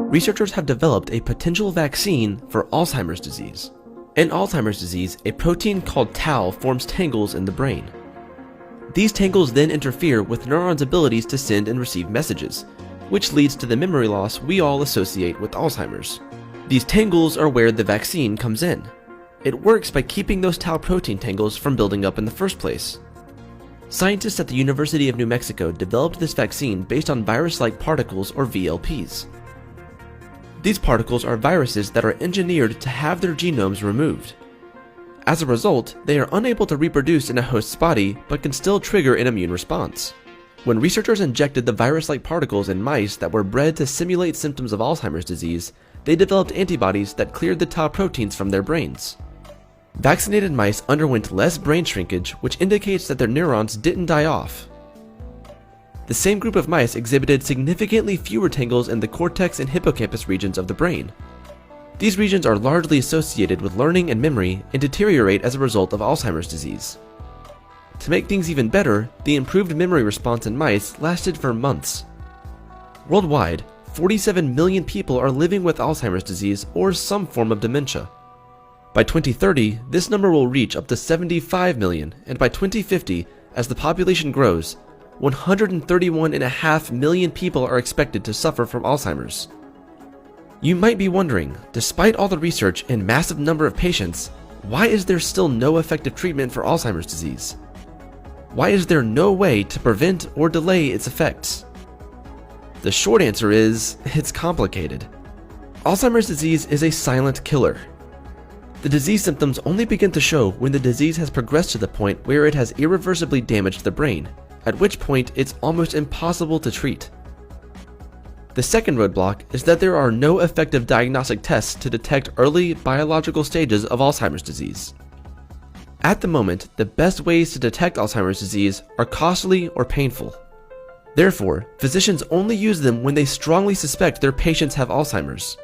researchers have developed a potential vaccine for Alzheimer's disease. In Alzheimer's disease, a protein called tau forms tangles in the brain. These tangles then interfere with neurons' abilities to send and receive messages, which leads to the memory loss we all associate with Alzheimer's. These tangles are where the vaccine comes in. It works by keeping those tau protein tangles from building up in the first place. Scientists at the University of New Mexico developed this vaccine based on virus-like particles, or VLPs. These particles are viruses that are engineered to have their genomes removed. As a result, they are unable to reproduce in a host's body but can still trigger an immune response. When researchers injected the virus-like particles in mice that were bred to simulate symptoms of Alzheimer's disease, they developed antibodies that cleared the tau proteins from their brains. Vaccinated mice underwent less brain shrinkage, which indicates that their neurons didn't die off. The same group of mice exhibited significantly fewer tangles in the cortex and hippocampus regions of the brain. These regions are largely associated with learning and memory and deteriorate as a result of Alzheimer's disease. To make things even better, the improved memory response in mice lasted for months. Worldwide, 47 million people are living with Alzheimer's disease or some form of dementia. By 2030, this number will reach up to 75 million, and by 2050, as the population grows, 131.5 million people are expected to suffer from Alzheimer's. You might be wondering, despite all the research and massive number of patients, why is there still no effective treatment for Alzheimer's disease? Why is there no way to prevent or delay its effects? The short answer is, it's complicated. Alzheimer's disease is a silent killer. The disease symptoms only begin to show when the disease has progressed to the point where it has irreversibly damaged the brain, at which point it's almost impossible to treat. The second roadblock is that there are no effective diagnostic tests to detect early biological stages of Alzheimer's disease. At the moment, the best ways to detect Alzheimer's disease are costly or painful. Therefore, physicians only use them when they strongly suspect their patients have Alzheimer's.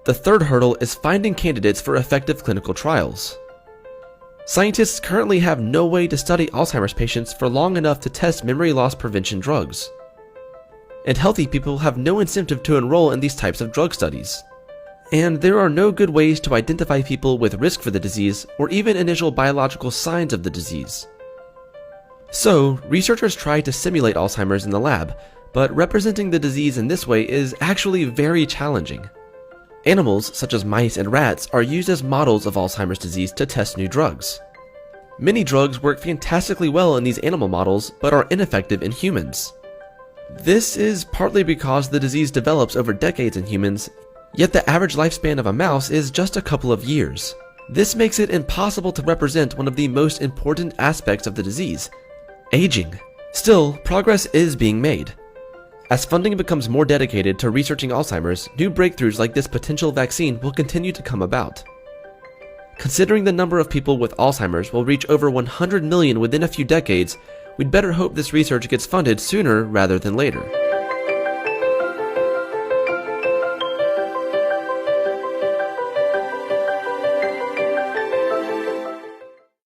The third hurdle is finding candidates for effective clinical trials. Scientists currently have no way to study Alzheimer's patients for long enough to test memory loss prevention drugs. And healthy people have no incentive to enroll in these types of drug studies. And there are no good ways to identify people with risk for the disease or even initial biological signs of the disease. So, researchers try to simulate Alzheimer's in the lab, but representing the disease in this way is actually very challenging. Animals, such as mice and rats, are used as models of Alzheimer's disease to test new drugs. Many drugs work fantastically well in these animal models, but are ineffective in humans. This is partly because the disease develops over decades in humans, yet the average lifespan of a mouse is just a couple of years. This makes it impossible to represent one of the most important aspects of the disease: aging. Still, progress is being made. As funding becomes more dedicated to researching Alzheimer's, new breakthroughs like this potential vaccine will continue to come about. Considering the number of people with Alzheimer's will reach over 100 million within a few decades, we'd better hope this research gets funded sooner rather than later.